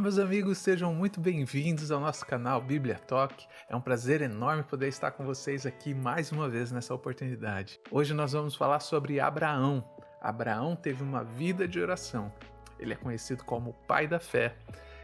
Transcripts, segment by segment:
Meus amigos, sejam muito bem-vindos ao nosso canal Bíblia Talk. É um prazer enorme poder estar com vocês aqui mais uma vez nessa oportunidade. Hoje nós vamos falar sobre Abraão. Abraão teve uma vida de oração. Ele é conhecido como o pai da fé.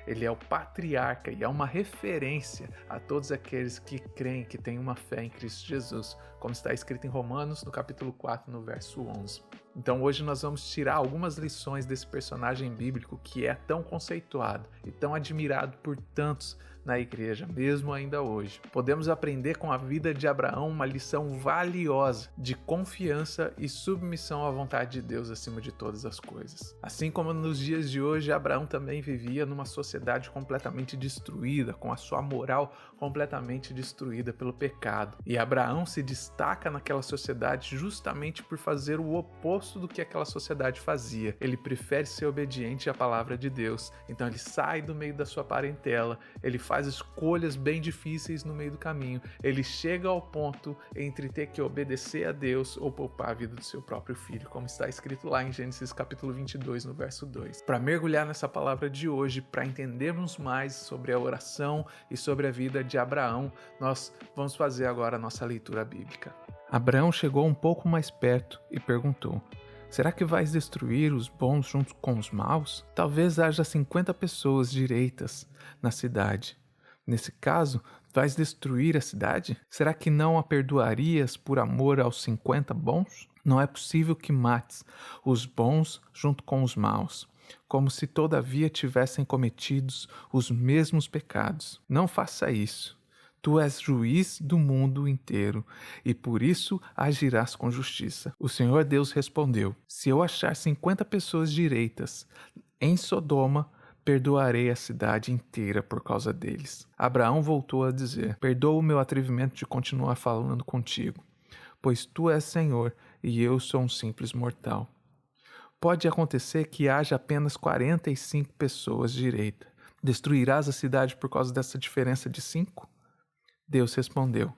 Ele é o patriarca e é uma referência a todos aqueles que creem que têm uma fé em Cristo Jesus, como está escrito em Romanos, no capítulo 4, no verso 11. Então hoje nós vamos tirar algumas lições desse personagem bíblico que é tão conceituado e tão admirado por tantos na igreja, mesmo ainda hoje. Podemos aprender com a vida de Abraão uma lição valiosa de confiança e submissão à vontade de Deus acima de todas as coisas. Assim como nos dias de hoje, Abraão também vivia numa sociedade completamente destruída, com a sua moral completamente destruída pelo pecado. E Abraão se destaca naquela sociedade justamente por fazer o oposto do que aquela sociedade fazia. Ele prefere ser obediente à palavra de Deus. Então ele sai do meio da sua parentela, ele faz escolhas bem difíceis no meio do caminho. Ele chega ao ponto entre ter que obedecer a Deus ou poupar a vida do seu próprio filho, como está escrito lá em Gênesis capítulo 22, no verso 2. Para mergulhar nessa palavra de hoje, para entendermos mais sobre a oração e sobre a vida de Abraão, nós vamos fazer agora a nossa leitura bíblica. Abraão chegou um pouco mais perto e perguntou: será que vais destruir os bons junto com os maus? Talvez haja 50 pessoas direitas na cidade. Nesse caso, vais destruir a cidade? Será que não a perdoarias por amor aos 50 bons? Não é possível que mates os bons junto com os maus, como se todavia tivessem cometidos os mesmos pecados. Não faça isso. Tu és juiz do mundo inteiro, e por isso agirás com justiça. O Senhor Deus respondeu: se eu achar 50 pessoas direitas em Sodoma, perdoarei a cidade inteira por causa deles. Abraão voltou a dizer: perdoa o meu atrevimento de continuar falando contigo, pois tu és Senhor e eu sou um simples mortal. Pode acontecer que haja apenas 45 pessoas direitas. Destruirás a cidade por causa dessa diferença de 5? Deus respondeu: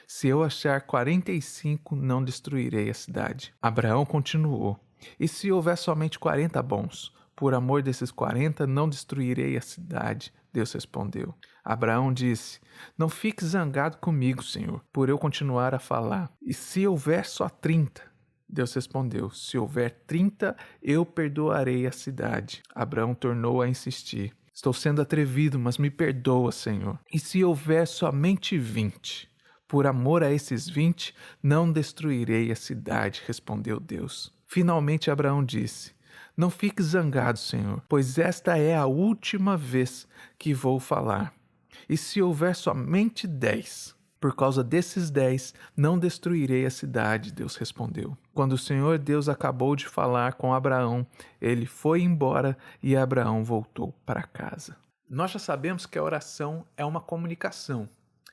se eu achar 45, não destruirei a cidade. Abraão continuou: e se houver somente 40 bons? Por amor desses 40, não destruirei a cidade. Deus respondeu. Abraão disse: não fique zangado comigo, Senhor, por eu continuar a falar. E se houver só 30? Deus respondeu: se houver 30, eu perdoarei a cidade. Abraão tornou a insistir: estou sendo atrevido, mas me perdoa, Senhor. E se houver somente 20? Por amor a esses 20, não destruirei a cidade, respondeu Deus. Finalmente Abraão disse: não fique zangado, Senhor, pois esta é a última vez que vou falar. E se houver somente 10? Por causa desses 10, não destruirei a cidade, Deus respondeu. Quando o Senhor Deus acabou de falar com Abraão, ele foi embora e Abraão voltou para casa. Nós já sabemos que a oração é uma comunicação.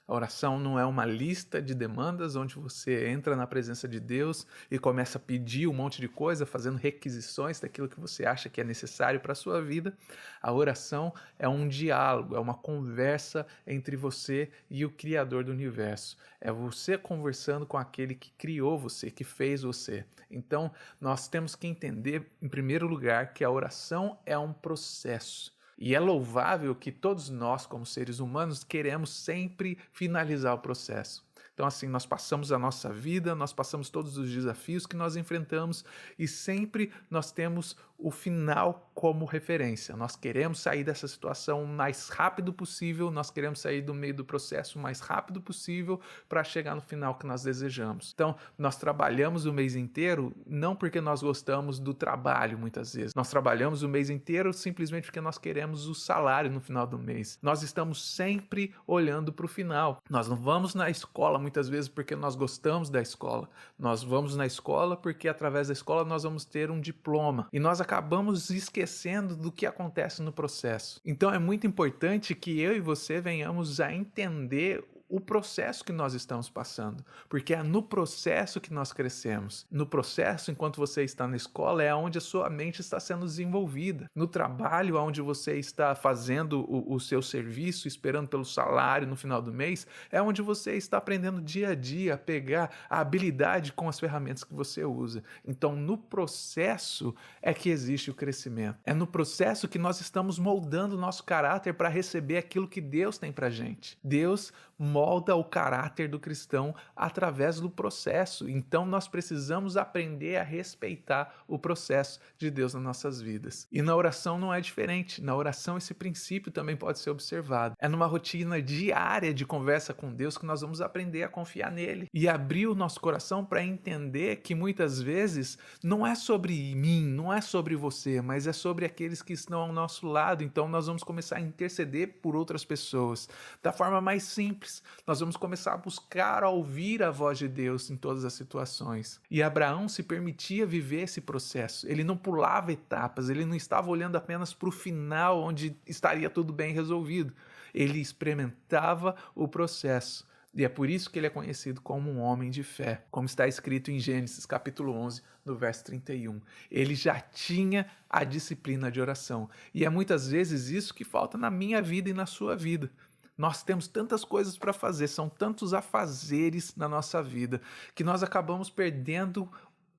A oração não é uma lista de demandas onde você entra na presença de Deus e começa a pedir um monte de coisa, fazendo requisições daquilo que você acha que é necessário para a sua vida. A oração é um diálogo, é uma conversa entre você e o Criador do universo. É você conversando com aquele que criou você, que fez você. Então, nós temos que entender, em primeiro lugar, que a oração é um processo. E é louvável que todos nós, como seres humanos, queremos sempre finalizar o processo. Então, assim, nós passamos a nossa vida, nós passamos todos os desafios que nós enfrentamos e sempre nós temos o final como referência. Nós queremos sair dessa situação o mais rápido possível, nós queremos sair do meio do processo o mais rápido possível para chegar no final que nós desejamos. Então, nós trabalhamos o mês inteiro não porque nós gostamos do trabalho, muitas vezes. Nós trabalhamos o mês inteiro simplesmente porque nós queremos o salário no final do mês. Nós estamos sempre olhando para o final. Nós não vamos na escola muitas vezes porque nós gostamos da escola. Nós vamos na escola porque através da escola nós vamos ter um diploma. E nós acabamos esquecendo do que acontece no processo. Então é muito importante que eu e você venhamos a entender o processo que nós estamos passando, porque é no processo que nós crescemos. No processo, enquanto você está na escola, é onde a sua mente está sendo desenvolvida. No trabalho, onde você está fazendo o seu serviço, esperando pelo salário no final do mês, é onde você está aprendendo dia a dia a pegar a habilidade com as ferramentas que você usa. Então, no processo é que existe o crescimento. É no processo que nós estamos moldando o nosso caráter para receber aquilo que Deus tem pra gente. Deus molda o caráter do cristão através do processo. Então nós precisamos aprender a respeitar o processo de Deus nas nossas vidas. E na oração não é diferente. Na oração esse princípio também pode ser observado. É numa rotina diária de conversa com Deus que nós vamos aprender a confiar nele e abrir o nosso coração para entender que muitas vezes não é sobre mim, não é sobre você, mas é sobre aqueles que estão ao nosso lado. Então nós vamos começar a interceder por outras pessoas da forma mais simples. Nós vamos começar a buscar ouvir a voz de Deus em todas as situações. E Abraão se permitia viver esse processo. Ele não pulava etapas, ele não estava olhando apenas para o final, onde estaria tudo bem resolvido. Ele experimentava o processo. E é por isso que ele é conhecido como um homem de fé, como está escrito em Gênesis capítulo 11, no verso 31. Ele já tinha a disciplina de oração. E é muitas vezes isso que falta na minha vida e na sua vida. Nós temos tantas coisas para fazer, são tantos afazeres na nossa vida, que nós acabamos perdendo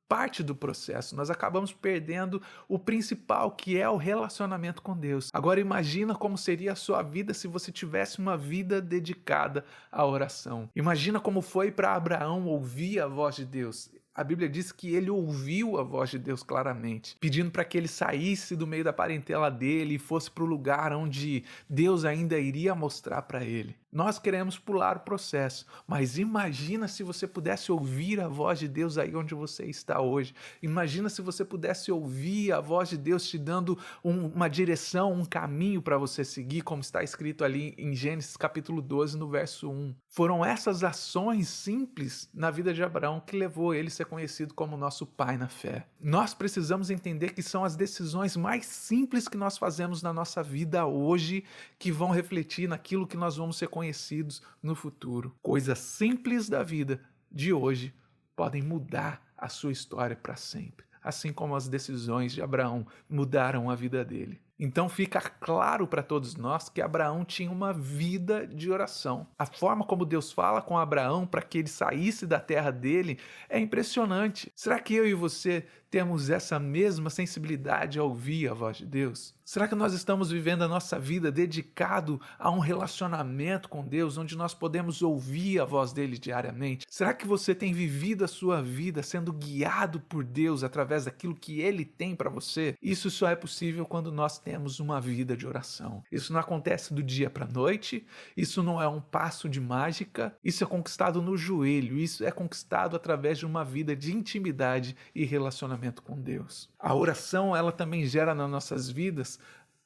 parte do processo, nós acabamos perdendo o principal, que é o relacionamento com Deus. Agora imagina como seria a sua vida se você tivesse uma vida dedicada à oração. Imagina como foi para Abraão ouvir a voz de Deus. A Bíblia diz que ele ouviu a voz de Deus claramente, pedindo para que ele saísse do meio da parentela dele e fosse para o lugar onde Deus ainda iria mostrar para ele. Nós queremos pular o processo, mas imagina se você pudesse ouvir a voz de Deus aí onde você está hoje. Imagina se você pudesse ouvir a voz de Deus te dando uma direção, um caminho para você seguir, como está escrito ali em Gênesis capítulo 12, no verso 1. Foram essas ações simples na vida de Abraão que levou ele a ser conhecido como nosso pai na fé. Nós precisamos entender que são as decisões mais simples que nós fazemos na nossa vida hoje que vão refletir naquilo que nós vamos ser conhecidos no futuro. Coisas simples da vida de hoje podem mudar a sua história para sempre, assim como as decisões de Abraão mudaram a vida dele. Então fica claro para todos nós que Abraão tinha uma vida de oração. A forma como Deus fala com Abraão para que ele saísse da terra dele é impressionante. Será que eu e você temos essa mesma sensibilidade a ouvir a voz de Deus? Será que nós estamos vivendo a nossa vida dedicado a um relacionamento com Deus, onde nós podemos ouvir a voz dele diariamente? Será que você tem vivido a sua vida sendo guiado por Deus através daquilo que ele tem para você? Isso só é possível quando nós temos uma vida de oração. Isso não acontece do dia para a noite, isso não é um passo de mágica, isso é conquistado no joelho, isso é conquistado através de uma vida de intimidade e relacionamento com Deus. A oração, ela também gera nas nossas vidas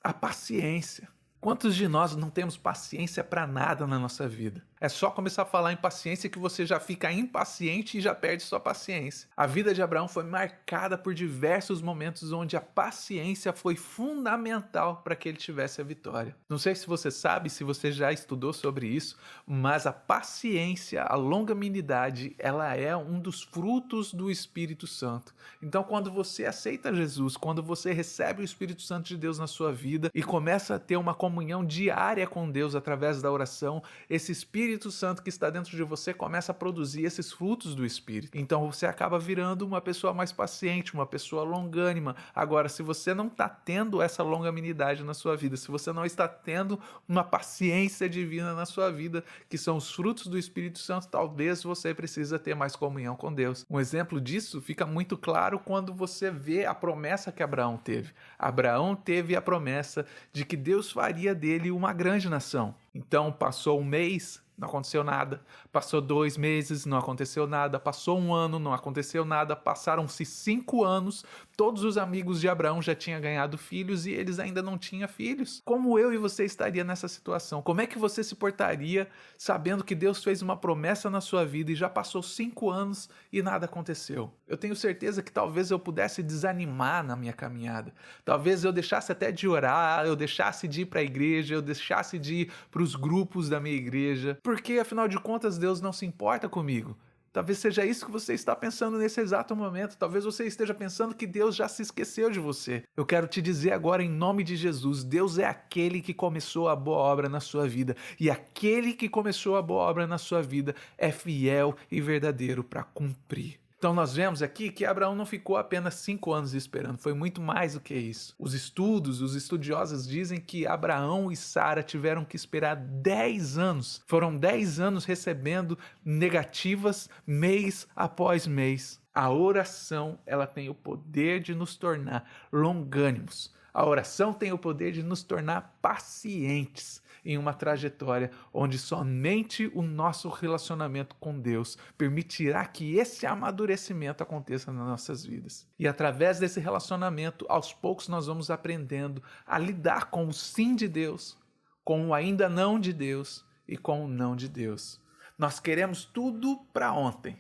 a paciência. Quantos de nós não temos paciência para nada na nossa vida? É só começar a falar em paciência que você já fica impaciente e já perde sua paciência. A vida de Abraão foi marcada por diversos momentos onde a paciência foi fundamental para que ele tivesse a vitória. Não sei se você sabe, se você já estudou sobre isso, mas a paciência, a longanimidade, ela é um dos frutos do Espírito Santo. Então, quando você aceita Jesus, quando você recebe o Espírito Santo de Deus na sua vida e começa a ter uma comunhão diária com Deus através da oração, esse Espírito Santo que está dentro de você começa a produzir esses frutos do Espírito. Então você acaba virando uma pessoa mais paciente, uma pessoa longânima. Agora, se você não está tendo essa longanimidade na sua vida, se você não está tendo uma paciência divina na sua vida, que são os frutos do Espírito Santo, talvez você precisa ter mais comunhão com Deus. Um exemplo disso fica muito claro quando você vê a promessa que Abraão teve. Abraão teve a promessa de que Deus faria dele uma grande nação. Então passou um mês, não aconteceu nada. Passou 2 meses, não aconteceu nada. Passou 1 ano, não aconteceu nada. Passaram-se 5 anos, todos os amigos de Abraão já tinham ganhado filhos e eles ainda não tinham filhos. Como eu e você estaria nessa situação? Como é que você se portaria sabendo que Deus fez uma promessa na sua vida e já passou 5 anos e nada aconteceu? Eu tenho certeza que talvez eu pudesse desanimar na minha caminhada. Talvez eu deixasse até de orar, eu deixasse de ir para a igreja, eu deixasse de ir para para os grupos da minha igreja, porque afinal de contas Deus não se importa comigo. Talvez seja isso que você está pensando nesse exato momento. Talvez você esteja pensando que Deus já se esqueceu de você. Eu quero te dizer agora, em nome de Jesus, Deus é aquele que começou a boa obra na sua vida. E aquele que começou a boa obra na sua vida é fiel e verdadeiro para cumprir. Então nós vemos aqui que Abraão não ficou apenas 5 anos esperando, foi muito mais do que isso. Os estudiosos dizem que Abraão e Sara tiveram que esperar 10 anos. Foram 10 anos recebendo negativas mês após mês. A oração, ela tem o poder de nos tornar longânimos. A oração tem o poder de nos tornar pacientes em uma trajetória onde somente o nosso relacionamento com Deus permitirá que esse amadurecimento aconteça nas nossas vidas. E através desse relacionamento, aos poucos nós vamos aprendendo a lidar com o sim de Deus, com o ainda não de Deus e com o não de Deus. Nós queremos tudo para ontem.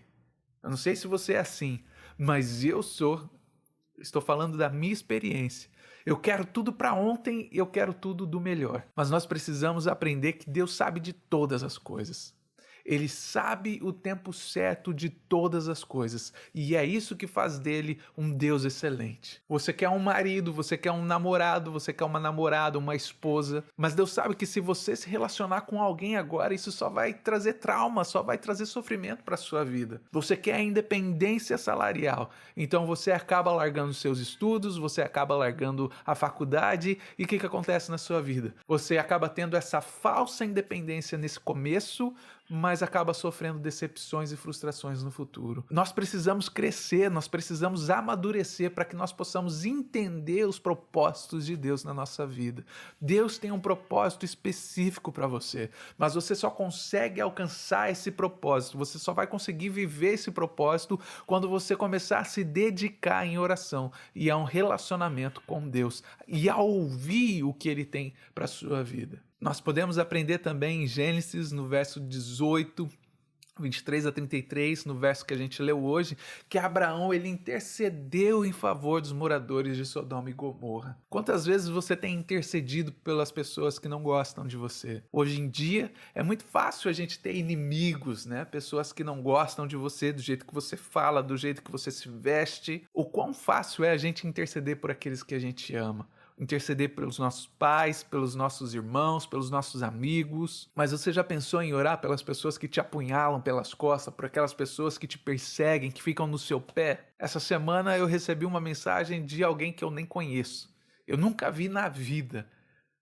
Eu não sei se você é assim, mas estou falando da minha experiência. Eu quero tudo para ontem, eu quero tudo do melhor. Mas nós precisamos aprender que Deus sabe de todas as coisas. Ele sabe o tempo certo de todas as coisas. E é isso que faz dele um Deus excelente. Você quer um marido, você quer um namorado, você quer uma namorada, uma esposa. Mas Deus sabe que se você se relacionar com alguém agora, isso só vai trazer trauma, só vai trazer sofrimento para a sua vida. Você quer a independência salarial. Então você acaba largando seus estudos, você acaba largando a faculdade. E o que acontece na sua vida? Você acaba tendo essa falsa independência nesse começo, mas acaba sofrendo decepções e frustrações no futuro. Nós precisamos crescer, nós precisamos amadurecer para que nós possamos entender os propósitos de Deus na nossa vida. Deus tem um propósito específico para você, mas você só consegue alcançar esse propósito, você só vai conseguir viver esse propósito quando você começar a se dedicar em oração e a um relacionamento com Deus e a ouvir o que Ele tem para a sua vida. Nós podemos aprender também em Gênesis, no verso 18, 23 a 33, no verso que a gente leu hoje, que Abraão ele intercedeu em favor dos moradores de Sodoma e Gomorra. Quantas vezes você tem intercedido pelas pessoas que não gostam de você? Hoje em dia é muito fácil a gente ter inimigos, né? Pessoas que não gostam de você, do jeito que você fala, do jeito que você se veste. O quão fácil é a gente interceder por aqueles que a gente ama? Interceder pelos nossos pais, pelos nossos irmãos, pelos nossos amigos. Mas você já pensou em orar pelas pessoas que te apunhalam pelas costas, por aquelas pessoas que te perseguem, que ficam no seu pé? Essa semana eu recebi uma mensagem de alguém que eu nem conheço. Eu nunca vi na vida.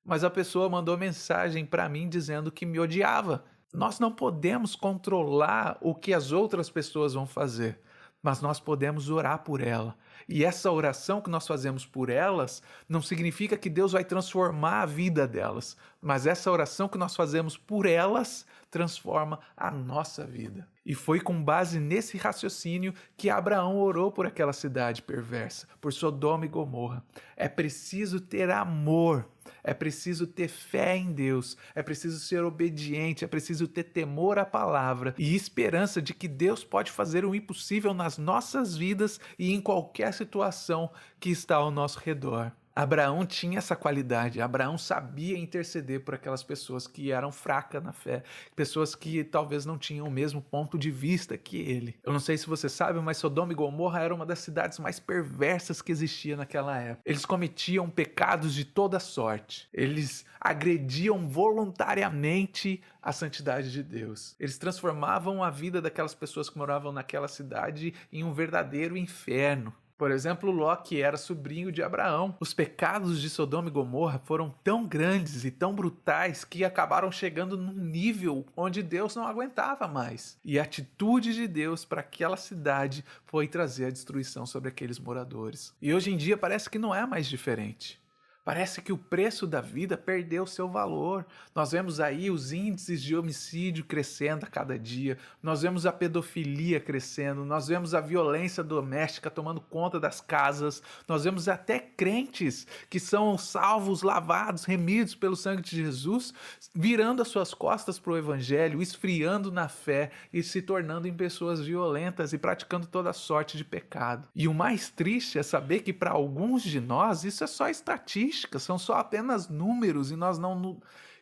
Mas a pessoa mandou mensagem para mim dizendo que me odiava. Nós não podemos controlar o que as outras pessoas vão fazer, mas nós podemos orar por ela. E essa oração que nós fazemos por elas não significa que Deus vai transformar a vida delas, mas essa oração que nós fazemos por elas transforma a nossa vida. E foi com base nesse raciocínio que Abraão orou por aquela cidade perversa, por Sodoma e Gomorra. É preciso ter amor, é preciso ter fé em Deus, é preciso ser obediente, é preciso ter temor à palavra e esperança de que Deus pode fazer o impossível nas nossas vidas e em qualquer situação que está ao nosso redor. Abraão tinha essa qualidade, Abraão sabia interceder por aquelas pessoas que eram fracas na fé, pessoas que talvez não tinham o mesmo ponto de vista que ele. Eu não sei se você sabe, mas Sodoma e Gomorra era uma das cidades mais perversas que existia naquela época. Eles cometiam pecados de toda sorte, eles agrediam voluntariamente a santidade de Deus. Eles transformavam a vida daquelas pessoas que moravam naquela cidade em um verdadeiro inferno. Por exemplo, Ló, que era sobrinho de Abraão. Os pecados de Sodoma e Gomorra foram tão grandes e tão brutais que acabaram chegando num nível onde Deus não aguentava mais. E a atitude de Deus para aquela cidade foi trazer a destruição sobre aqueles moradores. E hoje em dia parece que não é mais diferente. Parece que o preço da vida perdeu seu valor. Nós vemos aí os índices de homicídio crescendo a cada dia. Nós vemos a pedofilia crescendo. Nós vemos a violência doméstica tomando conta das casas. Nós vemos até crentes que são salvos, lavados, remidos pelo sangue de Jesus, virando as suas costas para o evangelho, esfriando na fé e se tornando em pessoas violentas e praticando toda sorte de pecado. E o mais triste é saber que para alguns de nós isso é só estatística. São só apenas números e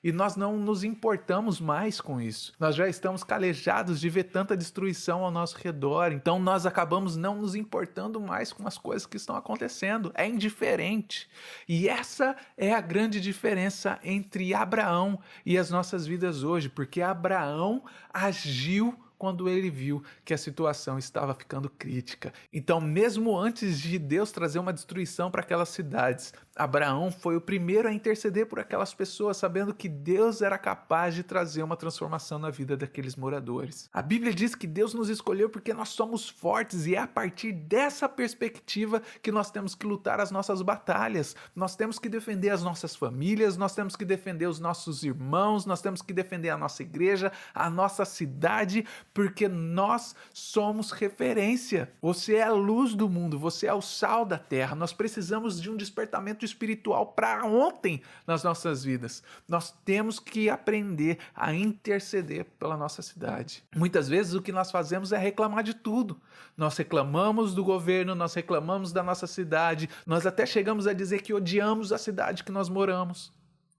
E nós não nos importamos mais com isso. Nós já estamos calejados de ver tanta destruição ao nosso redor. Então nós acabamos não nos importando mais com as coisas que estão acontecendo. É indiferente. E essa é a grande diferença entre Abraão e as nossas vidas hoje. Porque Abraão agiu quando ele viu que a situação estava ficando crítica. Então, mesmo antes de Deus trazer uma destruição para aquelas cidades, Abraão foi o primeiro a interceder por aquelas pessoas, sabendo que Deus era capaz de trazer uma transformação na vida daqueles moradores. A Bíblia diz que Deus nos escolheu porque nós somos fortes e é a partir dessa perspectiva que nós temos que lutar as nossas batalhas. Nós temos que defender as nossas famílias, nós temos que defender os nossos irmãos, nós temos que defender a nossa igreja, a nossa cidade, porque nós somos referência. Você é a luz do mundo, você é o sal da terra. Nós precisamos de um despertamento espiritual para ontem nas nossas vidas. Nós temos que aprender a interceder pela nossa cidade. Muitas vezes o que nós fazemos é reclamar de tudo. Nós reclamamos do governo, nós reclamamos da nossa cidade, nós até chegamos a dizer que odiamos a cidade que nós moramos,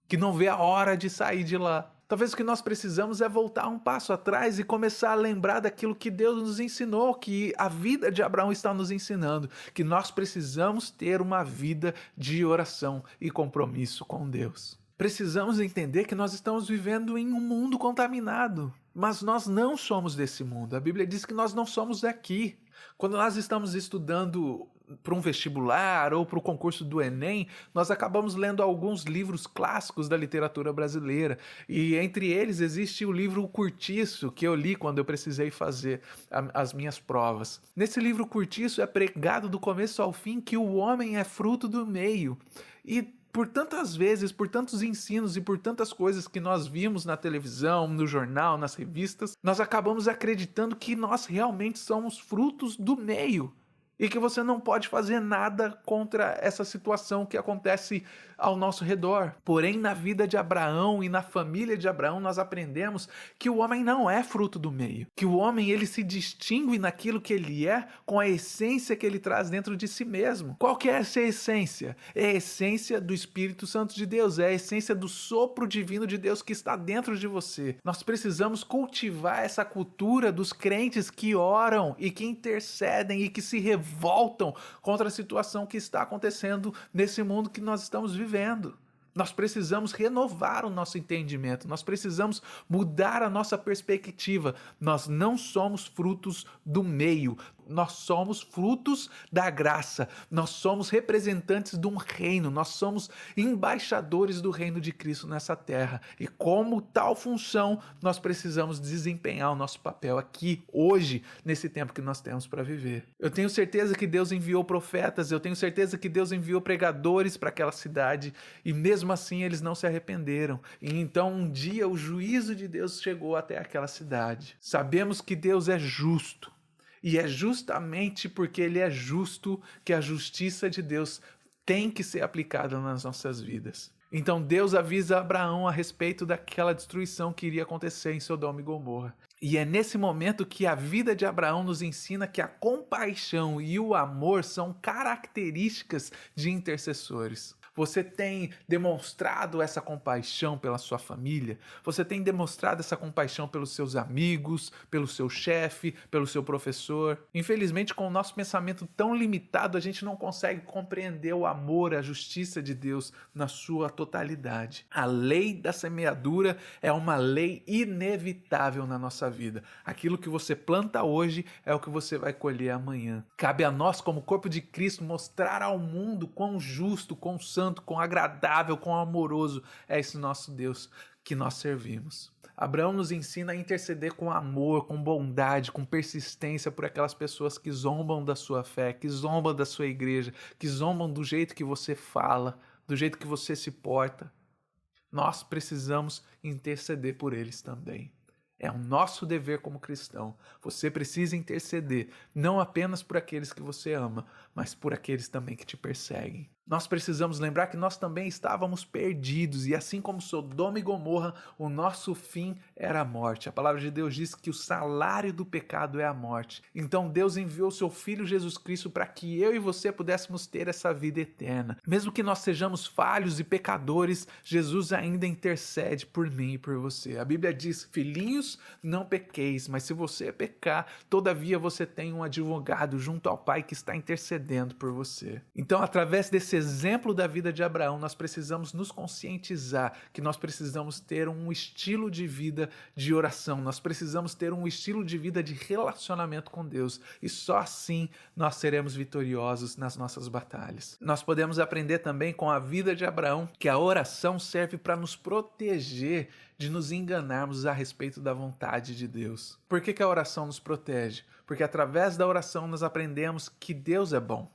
que não vê a hora de sair de lá. Talvez o que nós precisamos é voltar um passo atrás e começar a lembrar daquilo que Deus nos ensinou, que a vida de Abraão está nos ensinando, que nós precisamos ter uma vida de oração e compromisso com Deus. Precisamos entender que nós estamos vivendo em um mundo contaminado, mas nós não somos desse mundo. A Bíblia diz que nós não somos daqui. Quando nós estamos estudando para um vestibular ou para o concurso do Enem, nós acabamos lendo alguns livros clássicos da literatura brasileira. E entre eles existe o livro O Curtiço, que eu li quando eu precisei fazer as minhas provas. Nesse livro Curtiço é pregado do começo ao fim que o homem é fruto do meio. E por tantas vezes, por tantos ensinos e por tantas coisas que nós vimos na televisão, no jornal, nas revistas, nós acabamos acreditando que nós realmente somos frutos do meio. E que você não pode fazer nada contra essa situação que acontece ao nosso redor. Porém, na vida de Abraão e na família de Abraão, nós aprendemos que o homem não é fruto do meio. Que o homem ele se distingue naquilo que ele é com a essência que ele traz dentro de si mesmo. Qual que é essa essência? É a essência do Espírito Santo de Deus. É a essência do sopro divino de Deus que está dentro de você. Nós precisamos cultivar essa cultura dos crentes que oram e que intercedem e que se revoltam contra a situação que está acontecendo nesse mundo que nós estamos vivendo. Nós precisamos renovar o nosso entendimento, nós precisamos mudar a nossa perspectiva. Nós não somos frutos do meio, nós somos frutos da graça, nós somos representantes de um reino, nós somos embaixadores do reino de Cristo nessa terra. E como tal função, nós precisamos desempenhar o nosso papel aqui, hoje, nesse tempo que nós temos para viver. Eu tenho certeza que Deus enviou profetas, eu tenho certeza que Deus enviou pregadores para aquela cidade, e mesmo assim eles não se arrependeram. E então um dia o juízo de Deus chegou até aquela cidade. Sabemos que Deus é justo. E é justamente porque Ele é justo que a justiça de Deus tem que ser aplicada nas nossas vidas. Então Deus avisa Abraão a respeito daquela destruição que iria acontecer em Sodoma e Gomorra. E é nesse momento que a vida de Abraão nos ensina que a compaixão e o amor são características de intercessores. Você tem demonstrado essa compaixão pela sua família? Você tem demonstrado essa compaixão pelos seus amigos, pelo seu chefe, pelo seu professor? Infelizmente, com o nosso pensamento tão limitado, a gente não consegue compreender o amor, a justiça de Deus na sua totalidade. A lei da semeadura é uma lei inevitável na nossa vida. Aquilo que você planta hoje é o que você vai colher amanhã. Cabe a nós, como corpo de Cristo, mostrar ao mundo quão justo, quão santo, quão agradável, quão amoroso é esse nosso Deus que nós servimos. Abraão nos ensina a interceder com amor, com bondade, com persistência por aquelas pessoas que zombam da sua fé, que zombam da sua igreja, que zombam do jeito que você fala, do jeito que você se porta. Nós precisamos interceder por eles também. É o nosso dever como cristão. Você precisa interceder, não apenas por aqueles que você ama, mas por aqueles também que te perseguem. Nós precisamos lembrar que nós também estávamos perdidos e assim como Sodoma e Gomorra, o nosso fim era a morte. A palavra de Deus diz que o salário do pecado é a morte. Então Deus enviou seu Filho Jesus Cristo para que eu e você pudéssemos ter essa vida eterna. Mesmo que nós sejamos falhos e pecadores, Jesus ainda intercede por mim e por você. A Bíblia diz: filhinhos, não pequeis, mas se você pecar, todavia você tem um advogado junto ao Pai que está intercedendo por você. Então, através desse exemplo da vida de Abraão, nós precisamos nos conscientizar que nós precisamos ter um estilo de vida de oração, nós precisamos ter um estilo de vida de relacionamento com Deus e só assim nós seremos vitoriosos nas nossas batalhas. Nós podemos aprender também com a vida de Abraão que a oração serve para nos proteger de nos enganarmos a respeito da vontade de Deus. Por que a oração nos protege? Porque através da oração nós aprendemos que Deus é bom.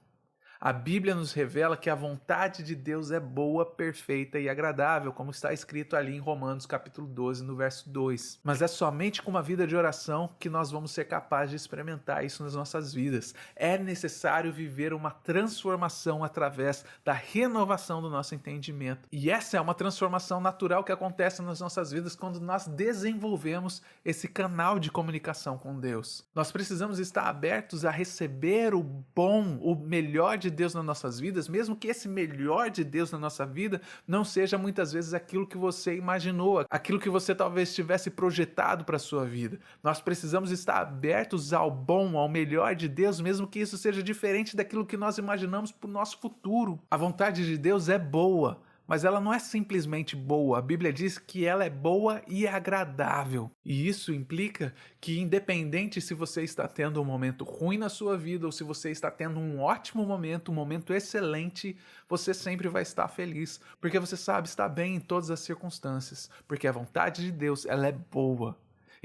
A Bíblia nos revela que a vontade de Deus é boa, perfeita e agradável, como está escrito ali em Romanos capítulo 12, no verso 2. Mas é somente com uma vida de oração que nós vamos ser capazes de experimentar isso nas nossas vidas. É necessário viver uma transformação através da renovação do nosso entendimento. E essa é uma transformação natural que acontece nas nossas vidas quando nós desenvolvemos esse canal de comunicação com Deus. Nós precisamos estar abertos a receber o bom, o melhor de Deus nas nossas vidas, mesmo que esse melhor de Deus na nossa vida não seja muitas vezes aquilo que você imaginou, aquilo que você talvez tivesse projetado para a sua vida. Nós precisamos estar abertos ao bom, ao melhor de Deus, mesmo que isso seja diferente daquilo que nós imaginamos para o nosso futuro. A vontade de Deus é boa, mas ela não é simplesmente boa. A Bíblia diz que ela é boa e agradável. E isso implica que, independente se você está tendo um momento ruim na sua vida ou se você está tendo um ótimo momento, um momento excelente, você sempre vai estar feliz, porque você sabe estar bem em todas as circunstâncias, porque a vontade de Deus, ela é boa.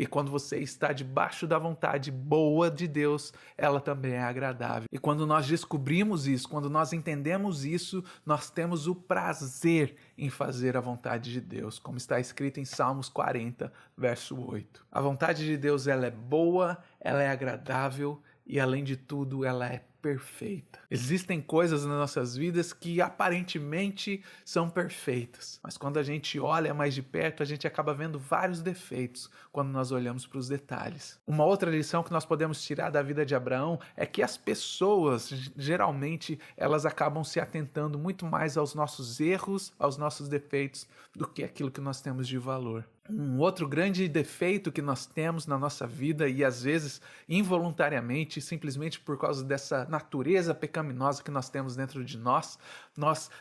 E quando você está debaixo da vontade boa de Deus, ela também é agradável. E quando nós descobrimos isso, quando nós entendemos isso, nós temos o prazer em fazer a vontade de Deus, como está escrito em Salmos 40, verso 8. A vontade de Deus, ela é boa, ela é agradável e, além de tudo, ela é perfeita. Existem coisas nas nossas vidas que aparentemente são perfeitas, mas quando a gente olha mais de perto, a gente acaba vendo vários defeitos quando nós olhamos para os detalhes. Uma outra lição que nós podemos tirar da vida de Abraão é que as pessoas, geralmente, elas acabam se atentando muito mais aos nossos erros, aos nossos defeitos, do que aquilo que nós temos de valor. Um outro grande defeito que nós temos na nossa vida, e às vezes involuntariamente, simplesmente por causa dessa natureza pecaminosa que nós temos dentro de nós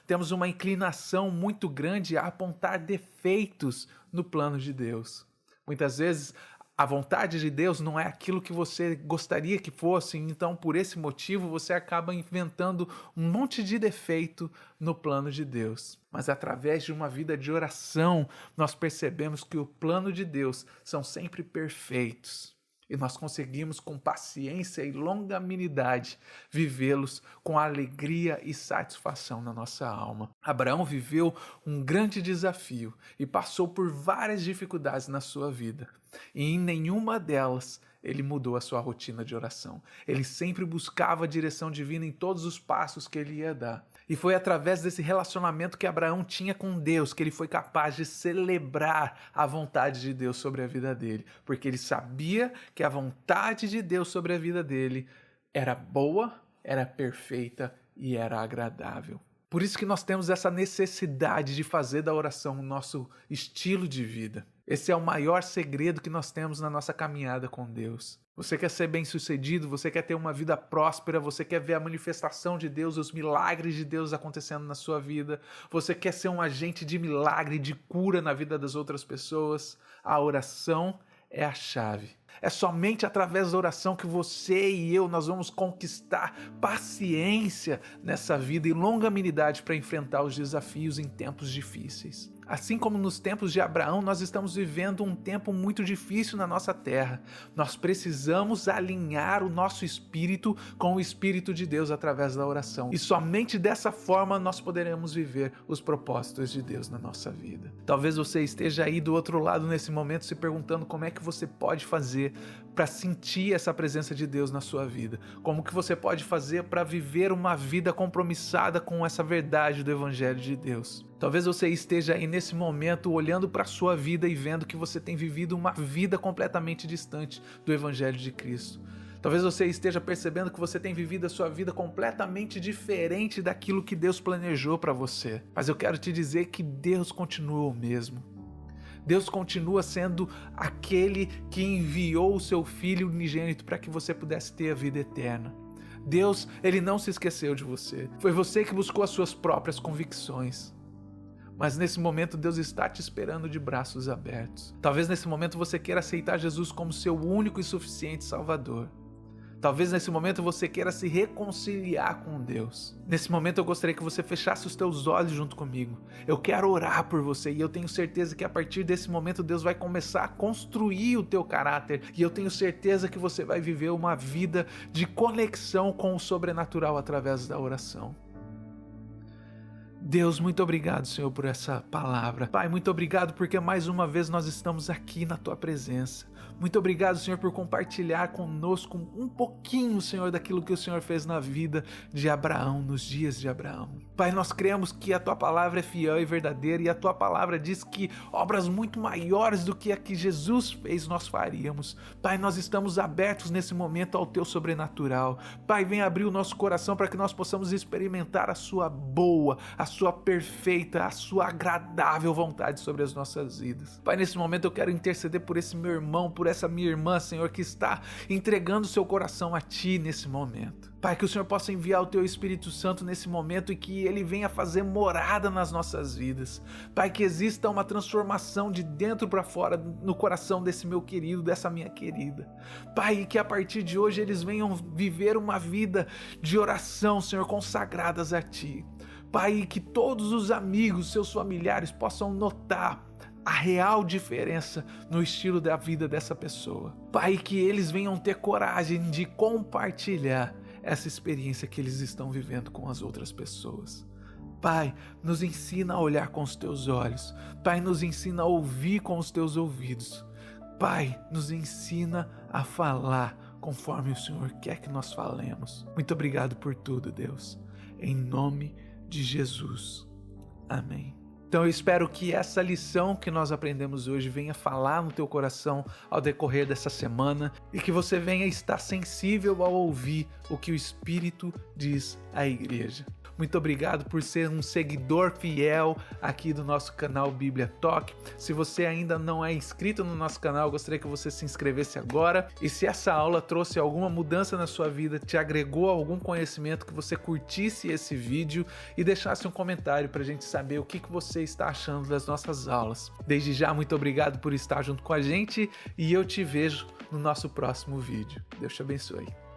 temos uma inclinação muito grande a apontar defeitos no plano de Deus. Muitas vezes a vontade de Deus não é aquilo que você gostaria que fosse, então por esse motivo você acaba inventando um monte de defeito no plano de Deus. Mas através de uma vida de oração, nós percebemos que o plano de Deus são sempre perfeitos. E nós conseguimos, com paciência e longanimidade, vivê-los com alegria e satisfação na nossa alma. Abraão viveu um grande desafio e passou por várias dificuldades na sua vida. E em nenhuma delas ele mudou a sua rotina de oração. Ele sempre buscava a direção divina em todos os passos que ele ia dar. E foi através desse relacionamento que Abraão tinha com Deus que ele foi capaz de celebrar a vontade de Deus sobre a vida dele. Porque ele sabia que a vontade de Deus sobre a vida dele era boa, era perfeita e era agradável. Por isso que nós temos essa necessidade de fazer da oração o nosso estilo de vida. Esse é o maior segredo que nós temos na nossa caminhada com Deus. Você quer ser bem-sucedido, você quer ter uma vida próspera, você quer ver a manifestação de Deus, os milagres de Deus acontecendo na sua vida, você quer ser um agente de milagre, de cura na vida das outras pessoas. A oração é a chave. É somente através da oração que você e eu nós vamos conquistar paciência nessa vida e longanimidade para enfrentar os desafios em tempos difíceis. Assim como nos tempos de Abraão, nós estamos vivendo um tempo muito difícil na nossa terra. Nós precisamos alinhar o nosso espírito com o Espírito de Deus através da oração. E somente dessa forma nós poderemos viver os propósitos de Deus na nossa vida. Talvez você esteja aí do outro lado nesse momento se perguntando como é que você pode fazer para sentir essa presença de Deus na sua vida. Como que você pode fazer para viver uma vida compromissada com essa verdade do Evangelho de Deus. Talvez você esteja aí nesse momento olhando para a sua vida e vendo que você tem vivido uma vida completamente distante do Evangelho de Cristo. Talvez você esteja percebendo que você tem vivido a sua vida completamente diferente daquilo que Deus planejou para você. Mas eu quero te dizer que Deus continua o mesmo. Deus continua sendo aquele que enviou o seu Filho unigênito para que você pudesse ter a vida eterna. Deus, Ele não se esqueceu de você. Foi você que buscou as suas próprias convicções. Mas nesse momento Deus está te esperando de braços abertos. Talvez nesse momento você queira aceitar Jesus como seu único e suficiente Salvador. Talvez nesse momento você queira se reconciliar com Deus. Nesse momento eu gostaria que você fechasse os teus olhos junto comigo. Eu quero orar por você e eu tenho certeza que a partir desse momento Deus vai começar a construir o teu caráter. E eu tenho certeza que você vai viver uma vida de conexão com o sobrenatural através da oração. Deus, muito obrigado, Senhor, por essa palavra. Pai, muito obrigado porque mais uma vez nós estamos aqui na Tua presença. Muito obrigado, Senhor, por compartilhar conosco um pouquinho, Senhor, daquilo que o Senhor fez na vida de Abraão, nos dias de Abraão. Pai, nós cremos que a Tua palavra é fiel e verdadeira e a Tua palavra diz que obras muito maiores do que a que Jesus fez nós faríamos. Pai, nós estamos abertos nesse momento ao Teu sobrenatural. Pai, vem abrir o nosso coração para que nós possamos experimentar a Sua boa, a Sua perfeita, a Sua agradável vontade sobre as nossas vidas. Pai, nesse momento eu quero interceder por esse meu irmão, por essa minha irmã, Senhor, que está entregando seu coração a Ti nesse momento. Pai, que o Senhor possa enviar o Teu Espírito Santo nesse momento e que Ele venha fazer morada nas nossas vidas. Pai, que exista uma transformação de dentro para fora no coração desse meu querido, dessa minha querida. Pai, que a partir de hoje eles venham viver uma vida de oração, Senhor, consagradas a Ti. Pai, que todos os amigos, seus familiares possam notar a real diferença no estilo da vida dessa pessoa. Pai, que eles venham ter coragem de compartilhar essa experiência que eles estão vivendo com as outras pessoas. Pai, nos ensina a olhar com os Teus olhos. Pai, nos ensina a ouvir com os Teus ouvidos. Pai, nos ensina a falar conforme o Senhor quer que nós falemos. Muito obrigado por tudo, Deus. Em nome de Jesus. Amém. Então eu espero que essa lição que nós aprendemos hoje venha falar no teu coração ao decorrer dessa semana e que você venha estar sensível ao ouvir o que o Espírito diz à igreja. Muito obrigado por ser um seguidor fiel aqui do nosso canal Bíblia Talk. Se você ainda não é inscrito no nosso canal, eu gostaria que você se inscrevesse agora. E se essa aula trouxe alguma mudança na sua vida, te agregou algum conhecimento, que você curtisse esse vídeo e deixasse um comentário para a gente saber o que você está achando das nossas aulas. Desde já, muito obrigado por estar junto com a gente e eu te vejo no nosso próximo vídeo. Deus te abençoe.